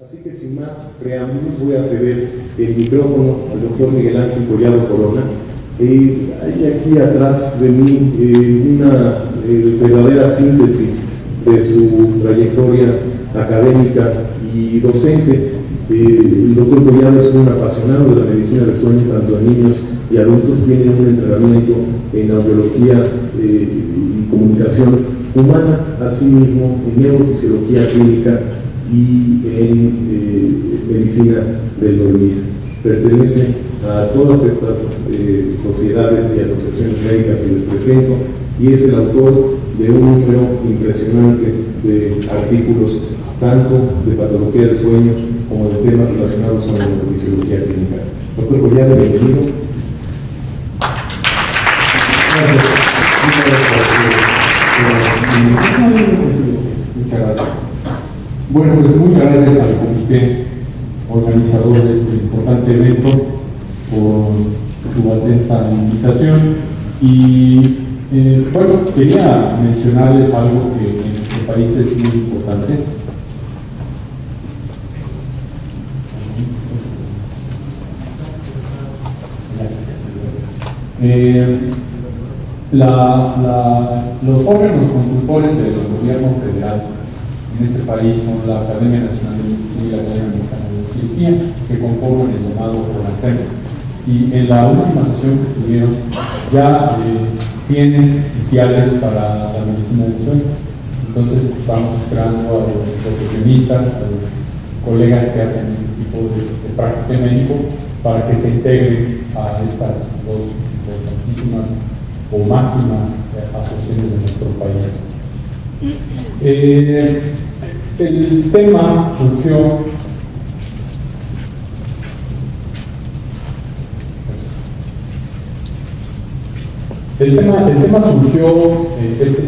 Así que sin más preámbulos voy a ceder el micrófono al doctor Miguel Ángel Collado Corona. Hay aquí atrás de mí una verdadera síntesis de su trayectoria académica y docente. El doctor Collado es un apasionado de la medicina del sueño, tanto en niños y adultos. Tiene un entrenamiento en audiología y comunicación humana, asimismo en neurofisiología clínica y en medicina del dormir. Pertenece a todas estas sociedades y asociaciones médicas que les presento y es el autor de un número impresionante de artículos, tanto de patología del sueño como de temas relacionados con la neurofisiología clínica. Doctor Collado, bienvenido. Muchas gracias. Bueno, pues muchas gracias al comité organizador de este importante evento por su atenta invitación. Y bueno, quería mencionarles algo que en nuestro país es muy importante. Los órganos consultores del gobierno federal en este país son la Academia Nacional de Medicina y la Academia Mexicana de Cirugía, que conforman el llamado CONACYT. Y en la última sesión que tuvieron ya tienen sitiales para la medicina del sueño. Entonces estamos esperando a los profesionistas, a los colegas que hacen este tipo de práctica médico, para que se integren a estas dos importantísimas o máximas asociaciones de nuestro país. El tema surgió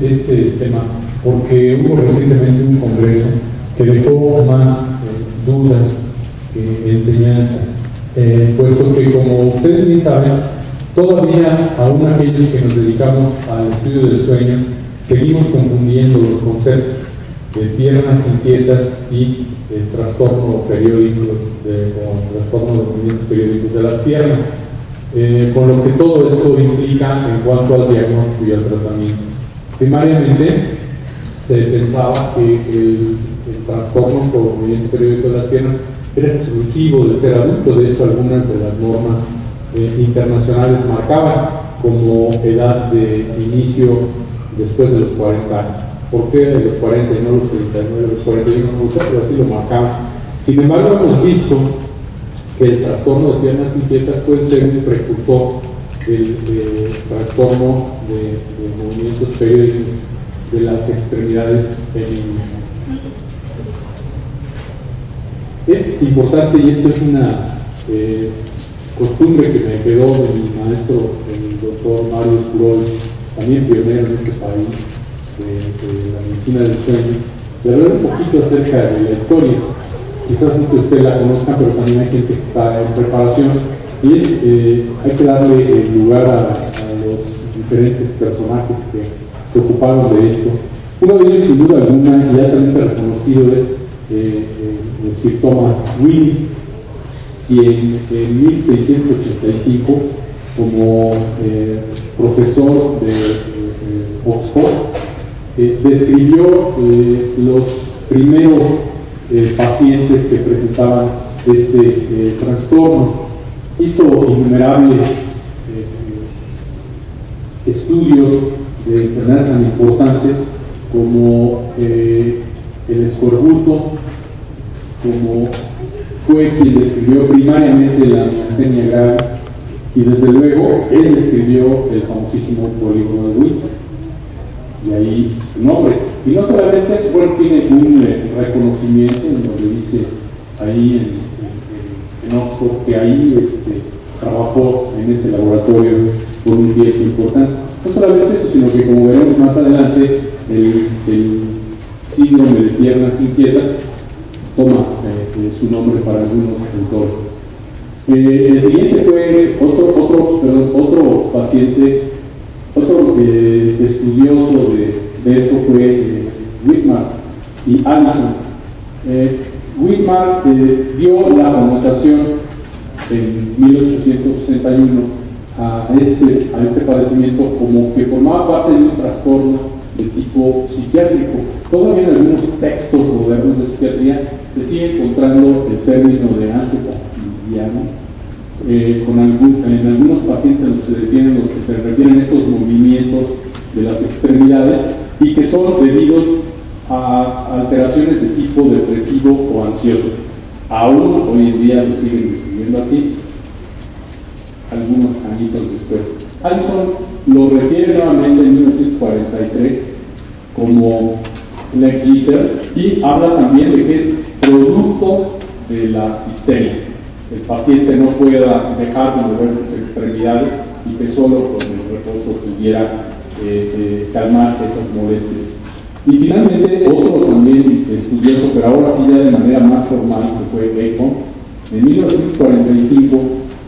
este tema porque hubo recientemente un congreso que dejó más dudas que enseñanza, puesto que, como ustedes bien saben, todavía aún aquellos que nos dedicamos al estudio del sueño seguimos confundiendo los conceptos de piernas inquietas y el trastorno periódico o trastorno de movimientos periódicos de las piernas, con lo que todo esto implica en cuanto al diagnóstico y al tratamiento. Primariamente se pensaba que el trastorno por movimiento periódico de las piernas era exclusivo del ser adulto. De hecho, algunas de las normas internacionales marcaban como edad de inicio después de los 40 años. ¿Por qué de los 40 y no los 39, los 41? No sé, pero así lo marcaban. Sin embargo, hemos visto que el trastorno de piernas inquietas puede ser un precursor del trastorno de movimientos periódicos de las extremidades femeninas. Es importante, y esto es una costumbre que me quedó de mi maestro, el doctor Mario Surol, también pionero en este país de la medicina del sueño, de hablar un poquito acerca de la historia. Quizás muchos de ustedes la conozcan, pero también hay gente que está en preparación, y hay que darle lugar a los diferentes personajes que se ocuparon de esto. Uno de ellos, sin duda alguna, y altamente reconocido, es Sir Thomas Willis, quien en 1685, como profesor de Oxford, describió los primeros pacientes que presentaban este trastorno. Hizo innumerables estudios de enfermedades tan importantes como el escorbuto, como fue quien describió primariamente la miastenia gravis, y desde luego él describió el famosísimo polígono de Willis, y ahí su nombre. Y no solamente eso, bueno, tiene un reconocimiento en donde dice ahí en Oxford que ahí trabajó en ese laboratorio por un tiempo importante. No solamente eso, sino que, como veremos más adelante, el síndrome de piernas inquietas toma su nombre para algunos autores. El siguiente fue otro paciente, otro estudioso de esto fue Whitmar y Allison. Whitmar dio la connotación en 1861 a este padecimiento como que formaba parte de un trastorno de tipo psiquiátrico. Todavía en algunos textos modernos de psiquiatría se sigue encontrando el término de ansia castigliano en algunos pacientes en los que se refieren a estos movimientos de las extremidades y que son debidos a alteraciones de tipo depresivo o ansioso. Aún hoy en día lo siguen describiendo así, algunos añitos después. Allison lo refiere nuevamente en 1943 como leg jitters y habla también de que es producto de la histeria. El paciente no pueda dejar de mover sus extremidades y que solo con el reposo pudiera calmar esas molestias. Y finalmente, otro también estudioso, pero ahora sí ya de manera más formal, que fue Ekman, en 1945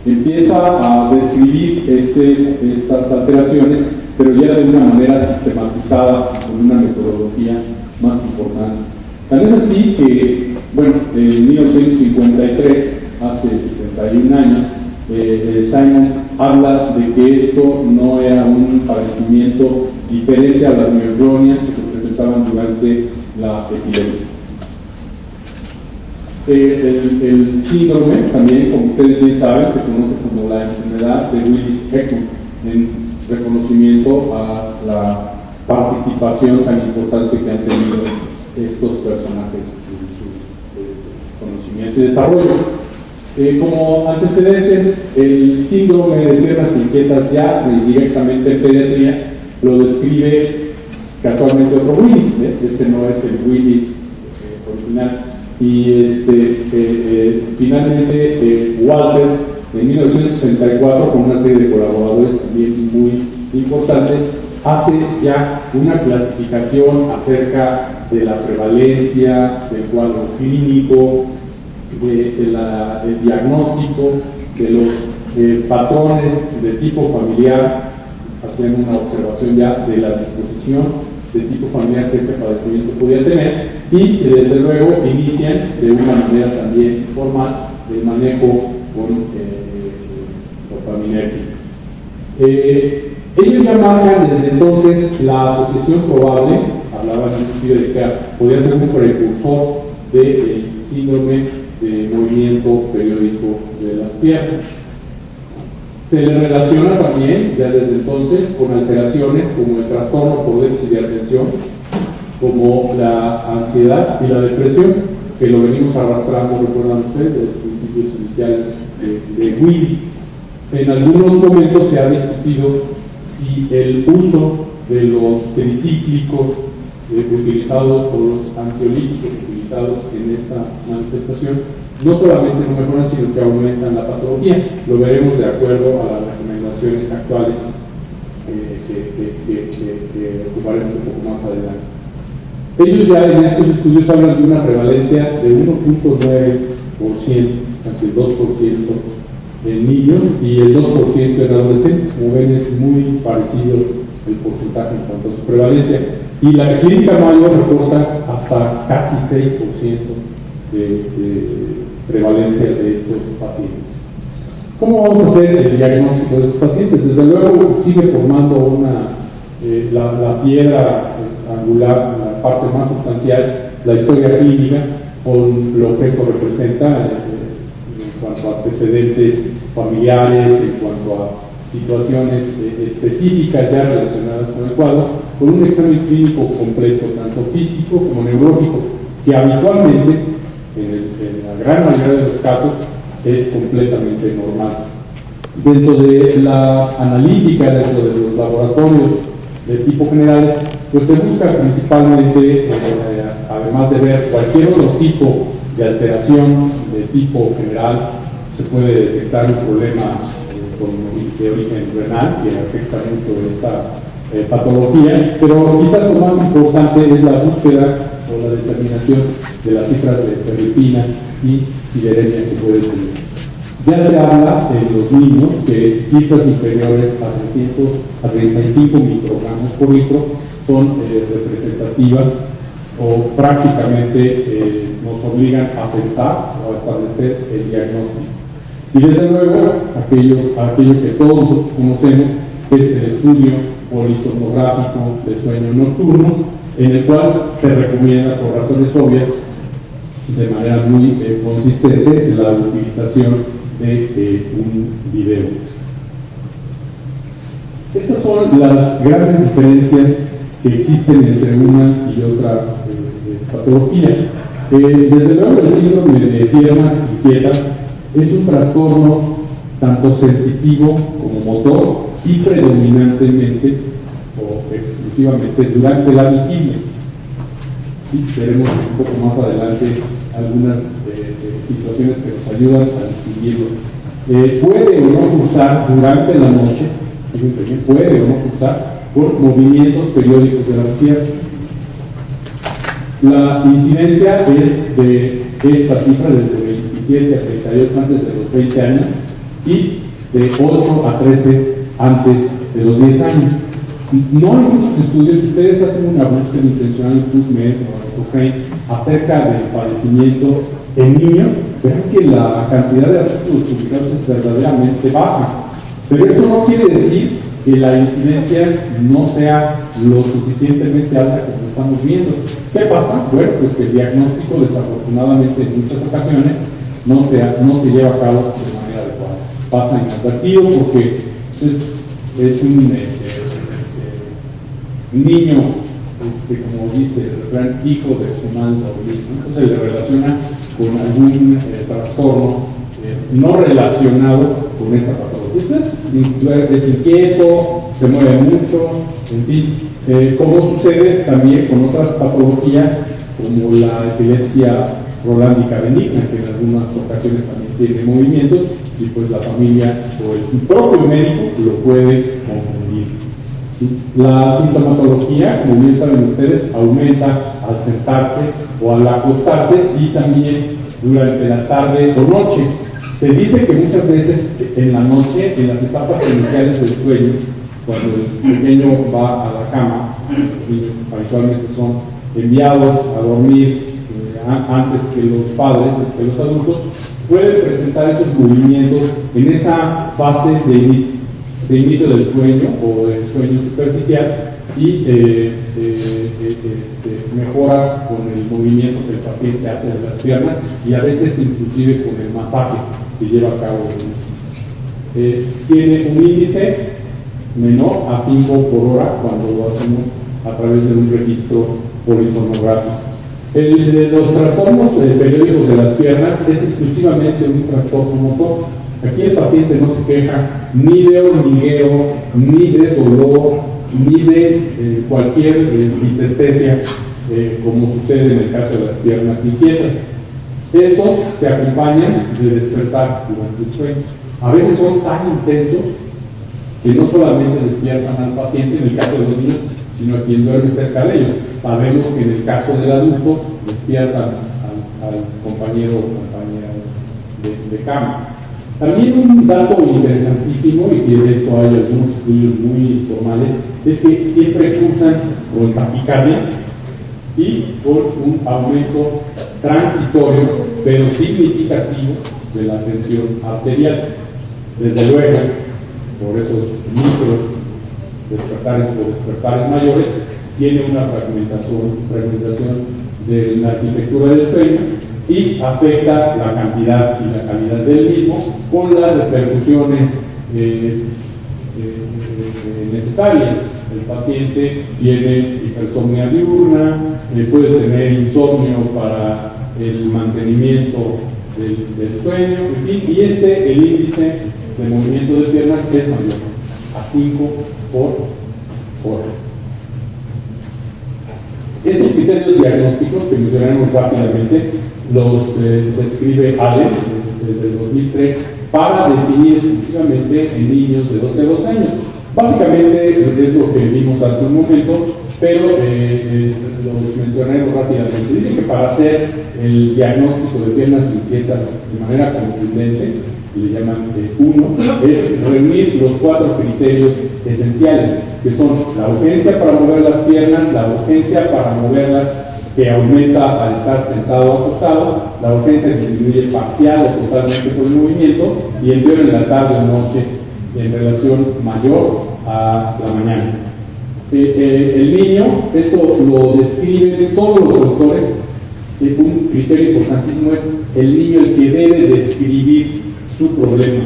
empieza a describir estas alteraciones, pero ya de una manera sistematizada, con una metodología más importante. Tan es así que, bueno, en 1953, hace 61 años, Simons habla de que esto no era un padecimiento diferente a las mioclonias que se presentaban durante la epilepsia. El síndrome, también, como ustedes bien saben, se conoce como la enfermedad de Willis-Ekman, en reconocimiento a la participación tan importante que han tenido estos personajes en su conocimiento y desarrollo. Como antecedentes, el síndrome de piernas inquietas ya directamente en pediatría lo describe casualmente otro Willis, este no es el Willis original. Y finalmente Walters en 1964, con una serie de colaboradores también muy importantes, hace ya una clasificación acerca de la prevalencia del cuadro clínico, del diagnóstico, de los patrones de tipo familiar, hacen una observación ya de la disposición de tipo familiar que este padecimiento podía tener y desde luego inician de una manera también formal el manejo con dopaminérgicos. Ellos ya marcan desde entonces la asociación probable, hablaban inclusive de que podía ser un precursor del síndrome de movimiento periódico de las piernas. Se le relaciona también, ya desde entonces, con alteraciones como el trastorno por déficit de atención, como la ansiedad y la depresión, que lo venimos arrastrando, recuerdan ustedes, de los principios iniciales de Willis. En algunos momentos se ha discutido si el uso de los tricíclicos utilizados o los ansiolíticos utilizados en esta manifestación no solamente no mejoran, sino que aumentan la patología. Lo veremos de acuerdo a las recomendaciones actuales que ocuparemos un poco más adelante. Ellos ya en estos estudios hablan de una prevalencia de 1.9%, casi el 2% en niños y el 2% en adolescentes. Como ven, es muy parecido el porcentaje en cuanto a su prevalencia. Y la clínica Mayo reporta hasta casi 6% de prevalencia de estos pacientes. ¿Cómo vamos a hacer el diagnóstico de estos pacientes? Desde luego sigue formando la piedra angular, la parte más sustancial, la historia clínica, con lo que esto representa en cuanto a antecedentes familiares, en cuanto a situaciones específicas ya relacionadas con el cuadro, con un examen clínico completo, tanto físico como neurológico, que habitualmente, en la gran mayoría de los casos, es completamente normal. Dentro de la analítica, dentro de los laboratorios de tipo general, pues se busca principalmente, además de ver cualquier otro tipo de alteración de tipo general, se puede detectar un problema de origen renal que afecta mucho esta patología, pero quizás lo más importante es la búsqueda o la determinación de las cifras de ferritina y sideremia que puede tener. Ya se habla en los niños que cifras inferiores a 35 microgramos por litro son representativas o prácticamente no nos obligan a pensar o a establecer el diagnóstico. Y desde luego, aquello que todos nosotros conocemos es el estudio polisomnográfico de sueño nocturno, en el cual se recomienda, por razones obvias, de manera muy consistente, la utilización de un video. Estas son las grandes diferencias que existen entre una y otra patología. Desde luego, el síndrome de piernas inquietas es un trastorno tanto sensitivo como motor y predominantemente o exclusivamente durante la vigilia. Sí, veremos un poco más adelante algunas situaciones que nos ayudan a distinguirlo. Puede o no cursar durante la noche, fíjense bien, puede o no cursar por movimientos periódicos de las piernas. La incidencia es de esta cifra desde 27 a 38 antes de los 20 años y de 8 a 13 antes de los 10 años. No hay muchos estudios. Si ustedes hacen una búsqueda intencional en PubMed o en Cochrane acerca del padecimiento en niños, verán que la cantidad de artículos publicados es verdaderamente baja. Pero esto no quiere decir que la incidencia no sea lo suficientemente alta como estamos viendo. ¿Qué pasa? Bueno, pues que el diagnóstico, desafortunadamente, en muchas ocasiones no se lleva a cabo de manera adecuada. Pasa inadvertido porque es un niño, como dice el refrán, hijo de su mal dormir. Entonces se le relaciona con algún trastorno no relacionado con esta patología. Entonces, es inquieto, se mueve mucho, en fin, como sucede también con otras patologías como la epilepsia rolándica benigna, que en algunas ocasiones también tiene movimientos y pues la familia o el propio médico lo puede confundir. La sintomatología, como bien saben ustedes, aumenta al sentarse o al acostarse y también durante la tarde o noche. Se dice que muchas veces en la noche, en las etapas iniciales del sueño, cuando el pequeño va a la cama, los niños habitualmente son enviados a dormir antes que los padres, antes que los adultos, pueden presentar esos movimientos en esa fase de inicio del sueño o del sueño superficial y mejora con el movimiento que el paciente hace de las piernas y a veces inclusive con el masaje que lleva a cabo. Tiene un índice menor a 5 por hora cuando lo hacemos a través de un registro polisomnográfico. El de los trastornos periódicos de las piernas es exclusivamente un trastorno motor. Aquí el paciente no se queja ni de hormigueo, ni de dolor, ni de cualquier disestesia, como sucede en el caso de las piernas inquietas. Estos se acompañan de despertar durante el sueño. A veces son tan intensos que no solamente despiertan al paciente, en el caso de los niños, sino a quien duerme cerca de ellos. Sabemos que en el caso del adulto despiertan al compañero o compañera de cama. También un dato interesantísimo, y que de esto hay algunos estudios muy formales, es que siempre cursan con taquicardia y con un aumento transitorio, pero significativo, de la tensión arterial. Desde luego, por esos micro despertares o despertares mayores, tiene una fragmentación de la arquitectura del sueño y afecta la cantidad y la calidad del mismo con las repercusiones necesarias. El paciente tiene hipersomnia diurna, puede tener insomnio para el mantenimiento del sueño, en fin, y el índice de movimiento de piernas es mayor, a 5 por hora. Estos criterios diagnósticos que mencionaremos rápidamente los describe Allen desde el 2003 para definir exclusivamente en niños de 12 a 12 años. Básicamente es lo que vimos hace un momento, pero los mencionaremos rápidamente. Dicen que para hacer el diagnóstico de piernas inquietas de manera contundente, le llaman 1, es reunir los 4 criterios esenciales, que son la urgencia para mover las piernas, la urgencia para moverlas que aumenta al estar sentado o acostado, la urgencia disminuye parcial o totalmente por el movimiento y empeora en la tarde o noche en relación mayor a la mañana. El niño, esto lo describen todos los autores, un criterio importantísimo es el niño el que debe describir su problema.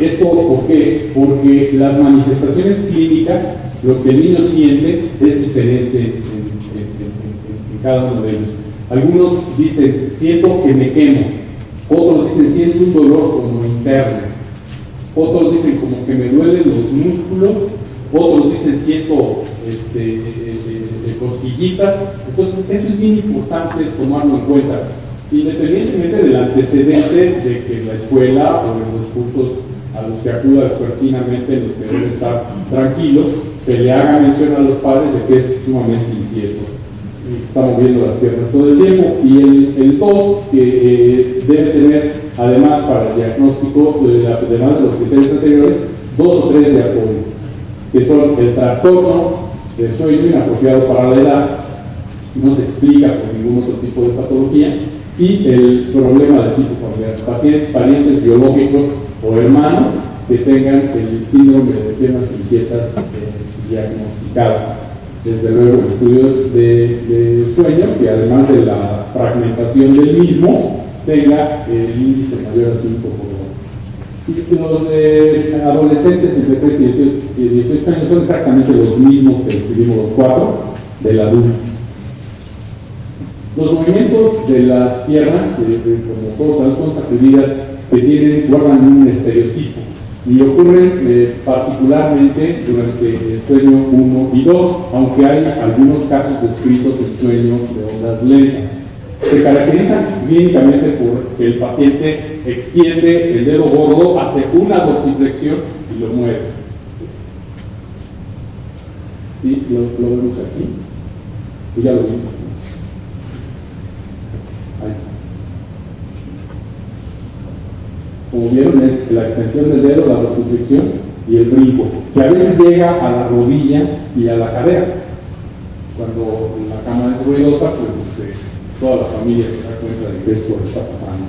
¿Esto por qué? Porque las manifestaciones clínicas, lo que el niño siente es diferente en cada uno de ellos. Algunos dicen, siento que me quemo. Otros dicen, siento un dolor como interno. Otros dicen, como que me duelen los músculos. Otros dicen, siento cosquillitas. Entonces, eso es bien importante tomarlo en cuenta. Independientemente del antecedente de que en la escuela o en los cursos a los que acuda vespertinamente, en los que debe estar tranquilo, se le haga mención a los padres de que es sumamente inquieto, está moviendo las piernas todo el tiempo. Y el tos que debe tener, además, para el diagnóstico, además de los criterios anteriores, 2 o 3 de apoyo, que son el trastorno del sueño inapropiado para la edad, no se explica por ningún otro tipo de patología, y el problema de tipo familiar, parientes biológicos o hermanos que tengan el síndrome de piernas inquietas diagnosticado. Desde luego, el estudio de sueño, que además de la fragmentación del mismo, tenga el índice mayor a 5 por 1. Y los adolescentes entre 3 y 18 años son exactamente los mismos que describimos los 4 del adulto. Los movimientos de las piernas, como todos sabemos, son sacudidas que guardan un estereotipo y ocurren particularmente durante el sueño 1 y 2, aunque hay algunos casos descritos en sueño de ondas lentas. Se caracterizan clínicamente por que el paciente extiende el dedo gordo, hace una dorsiflexión y lo mueve. ¿Sí? Lo vemos aquí. Y ya lo vimos. Ahí está. Como vieron, es la extensión del dedo, la dorsiflexión y el brinco, que a veces llega a la rodilla y a la cadera. Cuando la cama es ruidosa, pues toda la familia se da cuenta de que esto está pasando.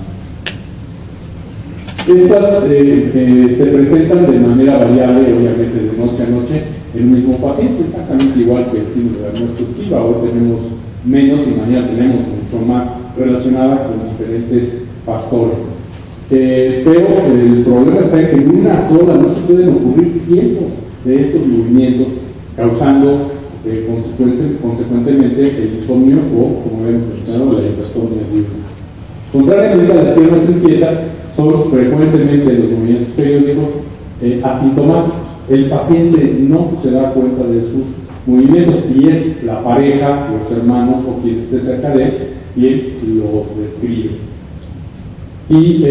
Estas se presentan de manera variable, obviamente de noche a noche, en un mismo paciente, exactamente igual que el síndrome de la hernia obstructiva. Hoy tenemos menos y mañana tenemos mucho más relacionada con diferentes factores. Pero el problema está en que en una sola noche pueden ocurrir cientos de estos movimientos, causando consecuentemente el insomnio o, como hemos mencionado, la hipersomnia diurna. Contrariamente a las piernas inquietas, son frecuentemente los movimientos periódicos asintomáticos. El paciente no se da cuenta de sus movimientos y es la pareja, los hermanos o quien esté cerca de él quien los describe. Y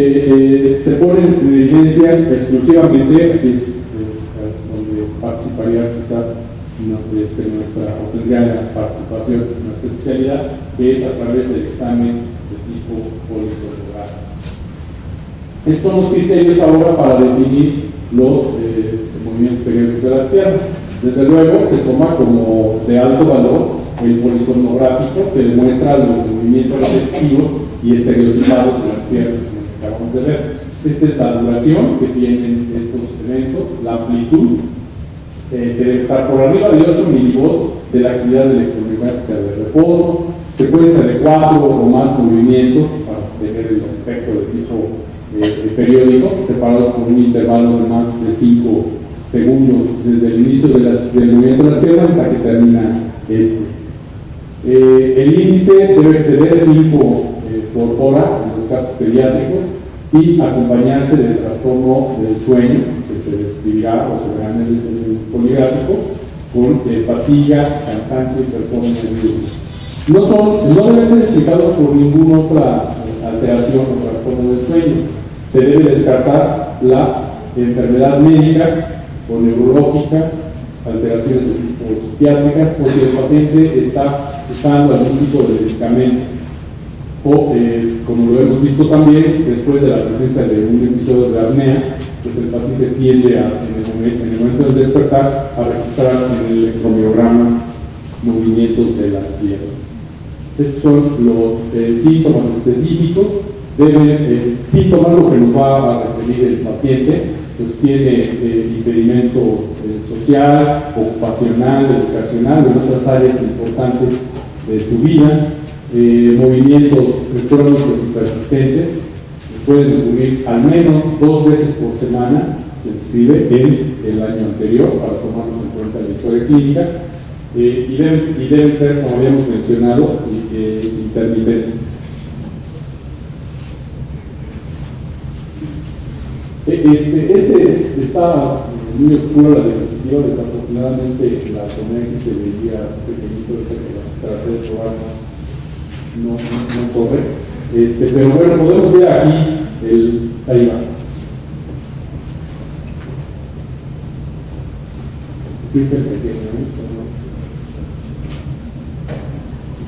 se pone en evidencia exclusivamente, que es donde participaría quizás nuestra, o tendría la participación en nuestra especialidad, que es a través del examen de tipo polisomnográfico. Estos son los criterios ahora para definir los movimientos periódicos de las piernas. Desde luego se toma como de alto valor el polisomnográfico, que demuestra los movimientos repetitivos y estereotipados de las piernas que acabamos de ver. Esta es la duración que tienen estos eventos, la amplitud, que debe estar por arriba de 8 milivolts de la actividad electromagnética de reposo, secuencia de 4 o más movimientos para tener el aspecto de tipo periódico, separados por un intervalo de más de 5 segundos desde el inicio del movimiento de las piernas hasta que termina este. El índice debe exceder 5 por hora en los casos pediátricos y acompañarse del trastorno del sueño, que se describirá o se verá en el poligráfico, con fatiga, cansancio y hipersomnia. No deben ser explicados por ninguna otra alteración o trastorno del sueño. Se debe descartar la enfermedad médica o neurológica, alteraciones de tipo psiquiátricas, o si el paciente está usando algún tipo de medicamento, o como lo hemos visto también, después de la presencia de un episodio de apnea, pues el paciente tiende en el momento del despertar a registrar en el electromiograma movimientos de las piernas. Estos son los síntomas específicos. Síntomas, lo que nos va a referir el paciente, pues tiene impedimento social, ocupacional, educacional, en otras áreas importantes de su vida, movimientos crónicos y persistentes, pueden ocurrir al menos 2 veces por semana, se describe en el año anterior, para tomarnos en cuenta la historia clínica, y deben ser, como habíamos mencionado, intermitentes. Está muy oscura la diapositiva, desafortunadamente la tomé que se veía pequeñito, que la traté de probar, no corre. Pero bueno, podemos ver aquí ahí va. Si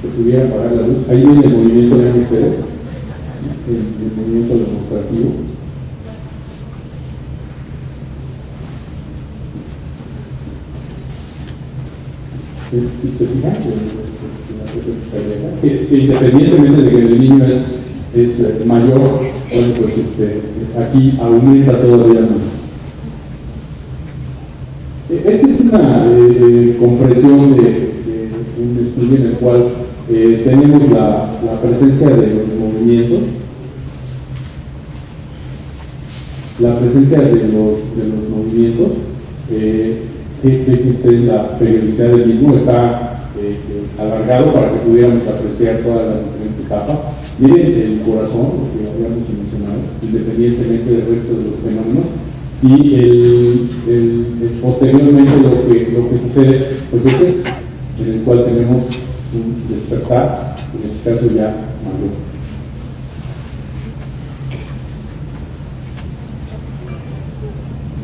se pudiera apagar la luz, ahí viene el movimiento de ustedes, el movimiento demostrativo. Independientemente de que el niño es mayor, bueno, pues aquí aumenta todavía más. Esta es una compresión de un estudio en el cual tenemos la presencia de los movimientos, Fíjense ustedes, la periodicidad del mismo está alargado para que pudiéramos apreciar todas las diferentes etapas. Miren el corazón, lo que habíamos mencionado, independientemente del resto de los fenómenos, y posteriormente lo que sucede, pues es esto, en el cual tenemos un despertar, en este caso ya mayor.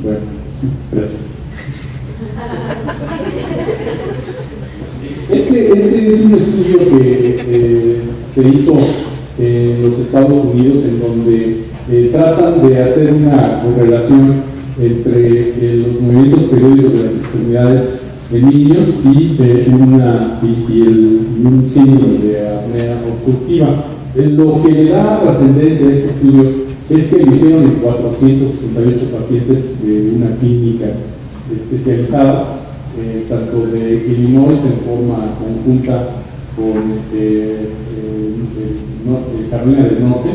Bueno, gracias. Este es un estudio que se hizo en los Estados Unidos, en donde tratan de hacer una correlación entre los movimientos periódicos de las extremidades de niños y un síndrome de apnea obstructiva. Lo que le da trascendencia a este estudio es que lo hicieron en 468 pacientes de una clínica especializada, tanto de Illinois en forma conjunta con Carolina del Norte,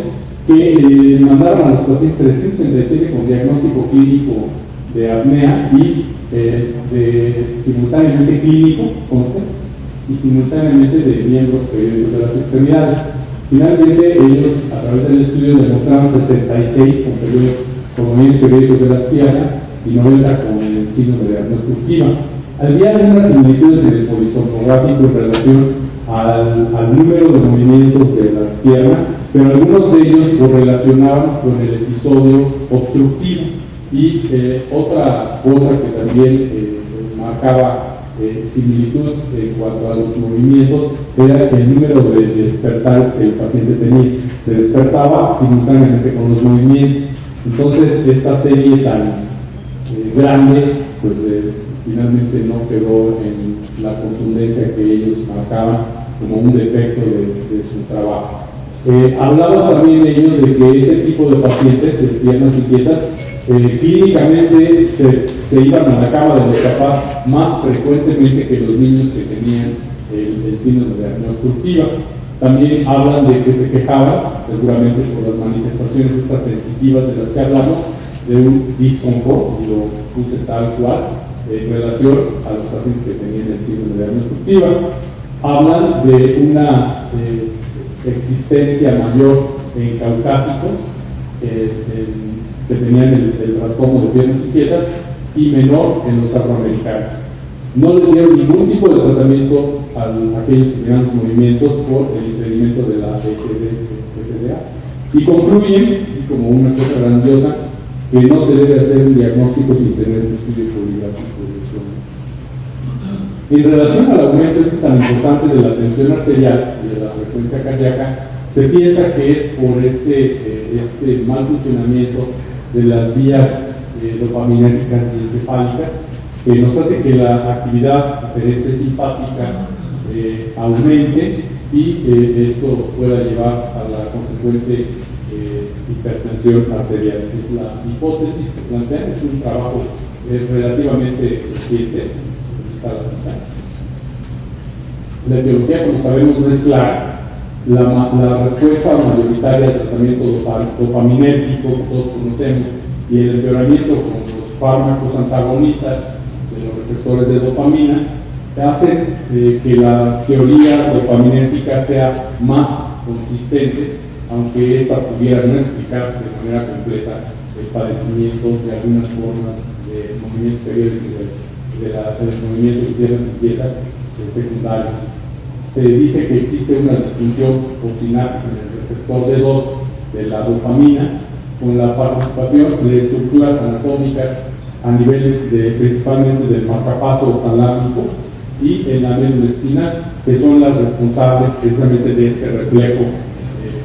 que mandaron a los pacientes 367 con diagnóstico clínico de apnea y simultáneamente clínico, conste, y simultáneamente de miembros periódicos de las extremidades. Finalmente, ellos a través del estudio demostraron 66 con movimientos periódicos de las piernas y 90 con el síndrome de apnea obstructiva. Había algunas similitudes en el polisomnográfico en relación al número de movimientos de las piernas, pero algunos de ellos lo relacionaban con el episodio obstructivo. Y otra cosa que también marcaba similitud en cuanto a los movimientos era el número de despertares que el paciente tenía. Se despertaba simultáneamente con los movimientos. Entonces, esta serie tan grande, pues finalmente no quedó en la contundencia que ellos marcaban como un defecto de su trabajo. Hablaban también ellos de que este tipo de pacientes de piernas inquietas clínicamente se iban a la cama de los papás más frecuentemente que los niños que tenían el síndrome de apnea obstructiva. También hablan de que se quejaban, seguramente por las manifestaciones estas sensitivas de las que hablamos, de un disconfort, y lo puse tal cual, en relación a los pacientes que tenían el síndrome de apnea obstructiva. Hablan de una existencia mayor en caucásicos que tenían el trastorno de piernas inquietas y menor en los afroamericanos. No les dieron ningún tipo de tratamiento a aquellos que tenían los movimientos por el impedimento de la FDA. Y concluyen, así como una cosa grandiosa, que no se debe hacer un diagnóstico sin tener un estudio poligráfico de eso. En relación al aumento tan importante de la tensión arterial y de la frecuencia cardíaca, se piensa que es por este mal funcionamiento de las vías dopaminérgicas y encefálicas, que nos hace que la actividad aferente simpática aumente y esto pueda llevar a la consecuente hipertensión arterial. Es la hipótesis que plantean, es un trabajo relativamente reciente. Está la cita. La etiología, como sabemos, no es clara. La respuesta mayoritaria al tratamiento dopaminérgico que todos conocemos y el empeoramiento con los fármacos antagonistas de los receptores de dopamina hacen que la teoría dopaminérgica sea más consistente, aunque esta pudiera no explicar de manera completa el padecimiento de algunas formas de movimiento periódico de los movimientos que tienen las inquietas secundarios. Se dice que existe una disfunción postsináptica en el receptor D2 de la dopamina con la participación de estructuras anatómicas a nivel principalmente del marcapaso talámico y en la médula espinal, que son las responsables precisamente de este reflejo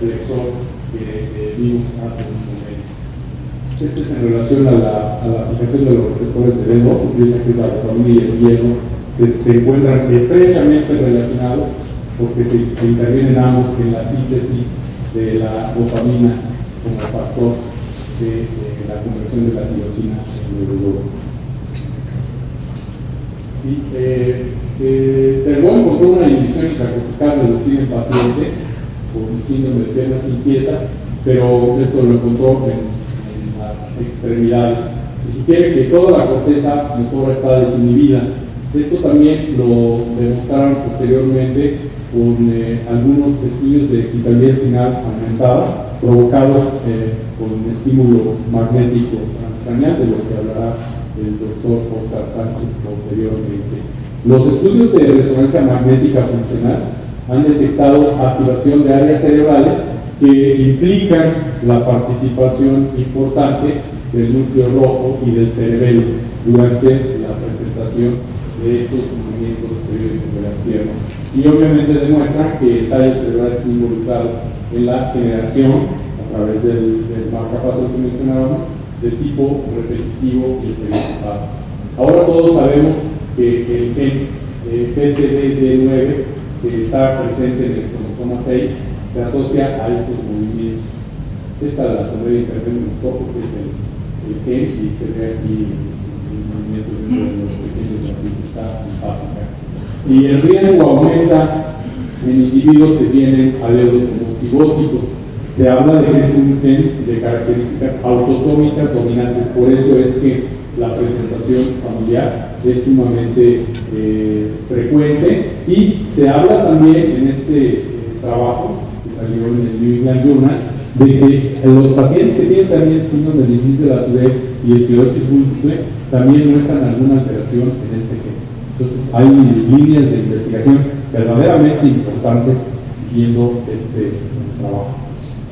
flexor que vimos hace un momento. Este es en relación a la aplicación de los receptores de D2. Se piensa que la dopamina y el hielo se encuentran estrechamente relacionados porque se intervienen ambos en la síntesis de la dopamina como factor de la conversión de la tirosina en neurodroga. Tergón encontró una inhibición intracortical reducida en paciente con síndrome de piernas inquietas, pero esto lo encontró en las extremidades. Se sugiere que toda la corteza motora está desinhibida. Esto también lo demostraron posteriormente con algunos estudios de excitabilidad espinal aumentada provocados con un estímulo magnético transcranial, de lo que hablará el doctor Oscar Sánchez posteriormente. Los estudios de resonancia magnética funcional han detectado activación de áreas cerebrales que implican la participación importante del núcleo rojo y del cerebelo durante la presentación de estos movimientos periódicos de las piernas, y obviamente demuestran que el tallo cerebral está involucrado en la generación a través del marcapaso que mencionábamos de tipo repetitivo y estereotipado. Ahora todos sabemos que el gen PTBD9 que está presente en el cromosoma 6 se asocia a estos movimientos. Esta la podría intervenir un poco, que es el gen, y se ve aquí el movimiento dentro de los pequeños vasículos simpática. Y el riesgo aumenta en individuos que tienen alelos homocigóticos. Se habla de que es un gen de características autosómicas dominantes, por eso es que la presentación familiar es sumamente frecuente, y se habla también en este trabajo que salió en el New England Journal de que los pacientes que tienen también síndrome de Liszt de la Tourette y esclerosis múltiple también muestran alguna alteración en este gen. Entonces hay líneas de investigación verdaderamente importantes siguiendo este trabajo.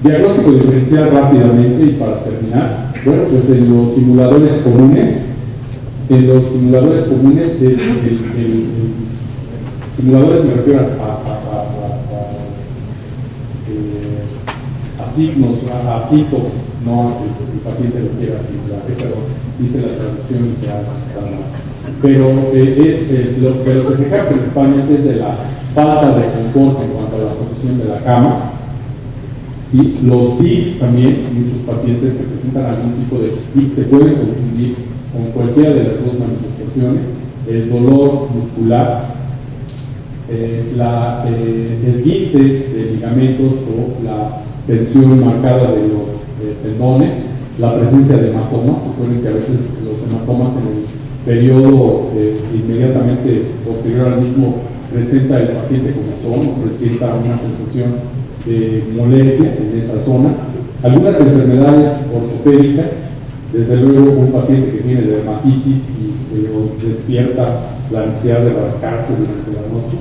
Diagnóstico diferencial rápidamente, y para terminar, bueno, pues en los simuladores comunes es simuladores, me refiero a signos, a síntomas, no el paciente lo quiera simular, pero dice la traducción literal. Pero lo que se queja principalmente es de la falta de confort en cuanto a la posición de la cama. ¿Sí? Los tics también, muchos pacientes que presentan algún tipo de tic se pueden confundir con cualquiera de las dos manifestaciones: el dolor muscular, la esguince de ligamentos o la tensión marcada de los tendones, la presencia de hematomas. Recuerden que a veces los hematomas en el periodo inmediatamente posterior al mismo presenta el paciente comezón o presenta una sensación de molestia en esa zona. Algunas enfermedades ortopédicas, desde luego un paciente que tiene dermatitis y despierta la necesidad de rascarse durante la noche,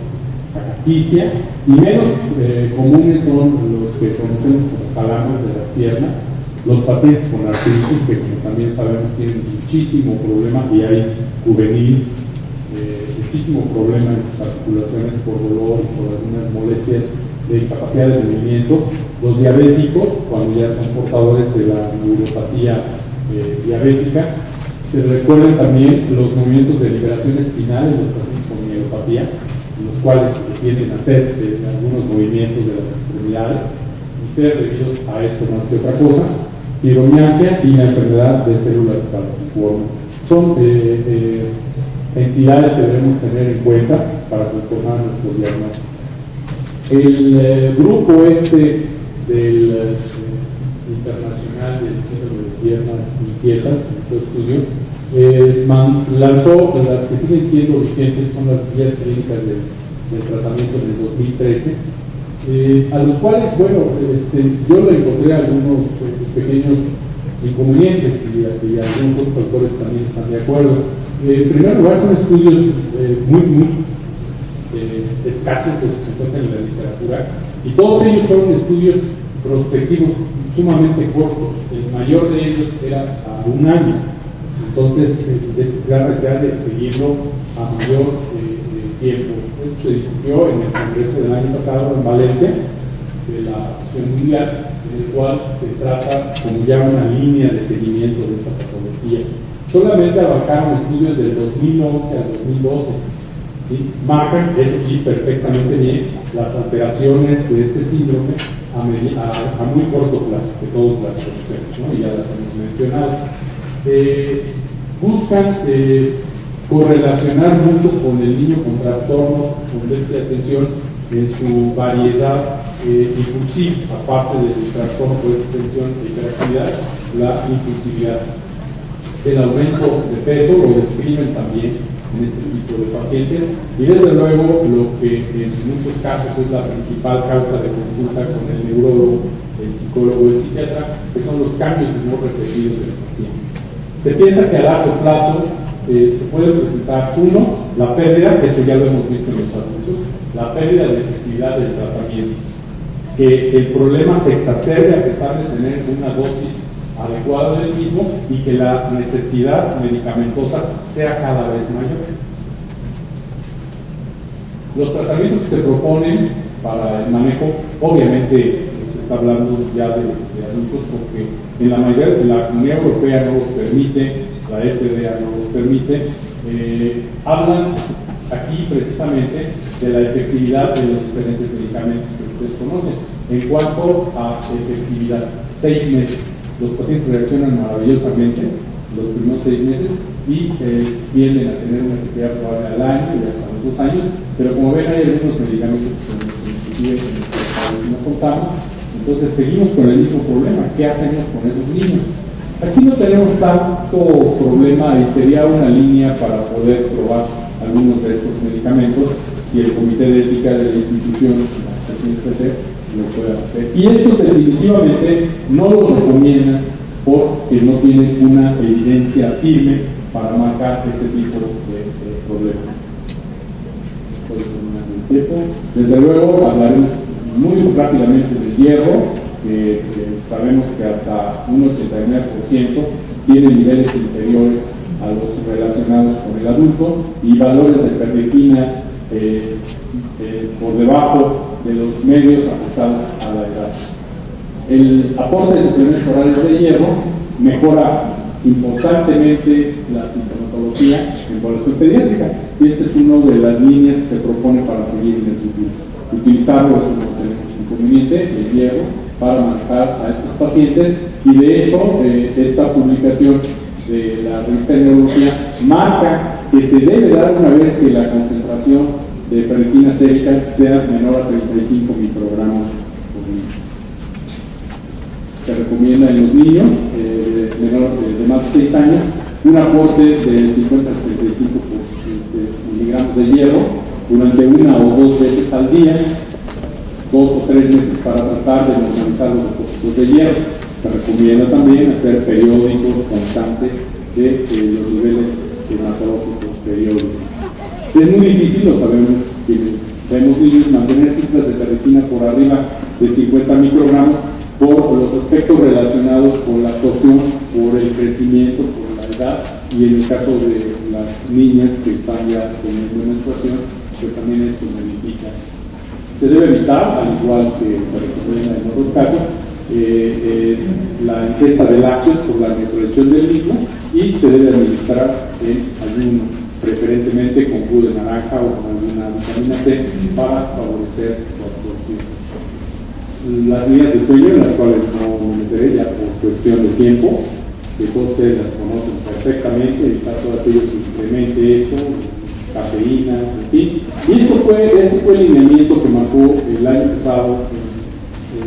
acaticia, y menos comunes son los que conocemos como calambres de las piernas, los pacientes con artritis, que como también sabemos tienen muchísimo problema, y hay juvenil, muchísimo problema en sus articulaciones por dolor y por algunas molestias de incapacidad de movimiento. Los diabéticos, cuando ya son portadores de la neuropatía diabética. Se recuerdan también los movimientos de liberación espinal en los pacientes con mielopatía, los cuales tienden a ser algunos movimientos de las extremidades y ser debidos a esto más que otra cosa, fibromialgia y la enfermedad de células falciformes. Son entidades que debemos tener en cuenta para conformar nuestro diagnóstico. El grupo del Internacional del Centro de Piernas Inquietas, este estudio, lanzó las que siguen siendo vigentes, son las guías clínicas del tratamiento del 2013, a los cuales, bueno, yo le encontré algunos pequeños inconvenientes y algunos otros autores también están de acuerdo. En primer lugar, son estudios muy escasos que se encuentran en la literatura, y todos ellos son estudios prospectivos sumamente cortos. El mayor de ellos era a 1 año, entonces es gran necesidad de seguirlo a mayor tiempo. Esto se discutió en el congreso del año pasado en Valencia, de la Asociación Mundial, en el cual se trata como ya una línea de seguimiento de esta patología. Solamente abarcaron estudios del 2011 al 2012. ¿Sí? Marcan, eso sí, perfectamente bien, las alteraciones de este síndrome a muy corto plazo, que todos las conocemos, ¿no? Y ya las hemos mencionado. Buscan correlacionar mucho con el niño con trastorno, con déficit de atención, en su variedad impulsiva, aparte del trastorno por atención e hiperactividad, la impulsividad. El aumento de peso lo describen también en este tipo de pacientes, y desde luego lo que en muchos casos es la principal causa de consulta con el neurólogo, el psicólogo, el psiquiatra, que son los cambios no repetidos del paciente. Se piensa que a largo plazo se puede presentar, uno, la pérdida, eso ya lo hemos visto en los adultos, la pérdida de efectividad del tratamiento, que el problema se exacerbe a pesar de tener una dosis adecuada del mismo y que la necesidad medicamentosa sea cada vez mayor. Los tratamientos que se proponen para el manejo, obviamente se está hablando ya de adultos, porque en la mayoría de la Comunidad Europea no los permite, la FDA no los permite. Hablan aquí precisamente de la efectividad de los diferentes medicamentos que ustedes conocen. En cuanto a efectividad, 6 meses. Los pacientes reaccionan maravillosamente los primeros 6 meses y tienden a tener una efectividad probable al año y hasta los 2 años, pero como ven hay algunos medicamentos que no contamos, entonces seguimos con el mismo problema. ¿Qué hacemos con esos niños? Aquí no tenemos tanto problema y sería una línea para poder probar algunos de estos medicamentos si el comité de ética de la institución lo puede hacer. Y estos definitivamente no los recomiendan porque no tienen una evidencia firme para marcar este tipo de problemas. Desde luego hablaremos muy rápidamente del hierro, que sabemos que hasta un 89% tiene niveles inferiores a los relacionados con el adulto y valores de ferritina por debajo de los medios ajustados a la edad. El aporte de suplementos orales de hierro mejora importantemente la sintomatología en población pediátrica, y esta es una de las líneas que se propone para seguir en el futuro. Utilizarlo, eso no tenemos inconveniente, el hierro, para manejar a estos pacientes, y de hecho esta publicación de la revista de neurología marca que se debe dar una vez que la concentración de ferritina sérica sea menor a 35 microgramos por litro. Se recomienda en los niños de más de 6 años un aporte de 50 a 65 miligramos de hierro durante 1 o 2 veces al día, 2 o 3 meses para tratar de normalizar los depósitos de hierro. Se recomienda también hacer periódicos constantes de los niveles hematológicos periódicos. Es muy difícil, lo sabemos, quienes vemos niños, mantener cifras de ferritina por arriba de 50 microgramos por los aspectos relacionados con la absorción, por el crecimiento, por la edad, y en el caso de las niñas que están ya teniendo menstruación, pues también eso verifica. Se debe evitar, al igual que se recomienda en otros casos, la ingesta de lácteos por la neutralización del mismo, y se debe administrar en ayuno preferentemente con jugo de naranja o con alguna vitamina C para favorecer su absorción. Las líneas de sueño, en las cuales no me meteré ya por cuestión de tiempo, que todos ustedes las conocen perfectamente, evitar todo aquello que incremente esto, cafeína, en fin. Y este fue el lineamiento que marcó el año pasado,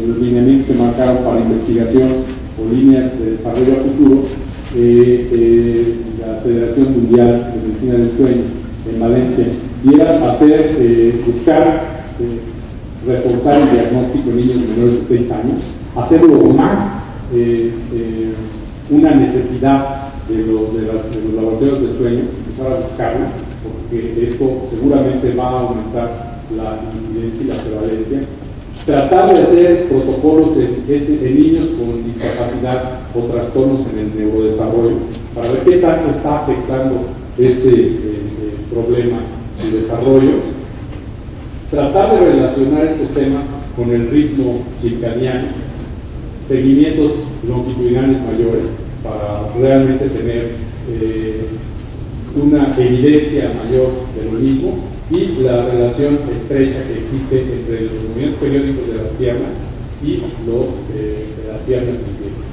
los lineamientos que marcaron para investigación o líneas de desarrollo a futuro, la Federación Mundial de Medicina del Sueño en Valencia, y era buscar reforzar el diagnóstico en niños menores de 6 años, hacerlo más una necesidad de los laboratorios de sueño, empezar a buscarla, porque esto seguramente va a aumentar la incidencia y la prevalencia. Tratar de hacer protocolos en niños con discapacidad o trastornos en el neurodesarrollo, para ver qué tanto está afectando este problema su desarrollo. Tratar de relacionar estos temas con el ritmo circadiano, seguimientos longitudinales mayores, para realmente tener una evidencia mayor de lo mismo, y la relación estrecha que existe entre los movimientos periódicos de las piernas y de las piernas inquietas.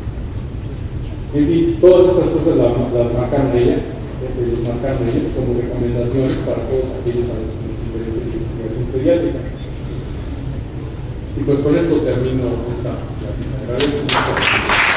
En fin, todas estas cosas las marcaron ellos como recomendaciones para todos aquellos a los que nos interesa la investigación pediátrica. Y pues con esto termino esta plática. Agradezco mucho.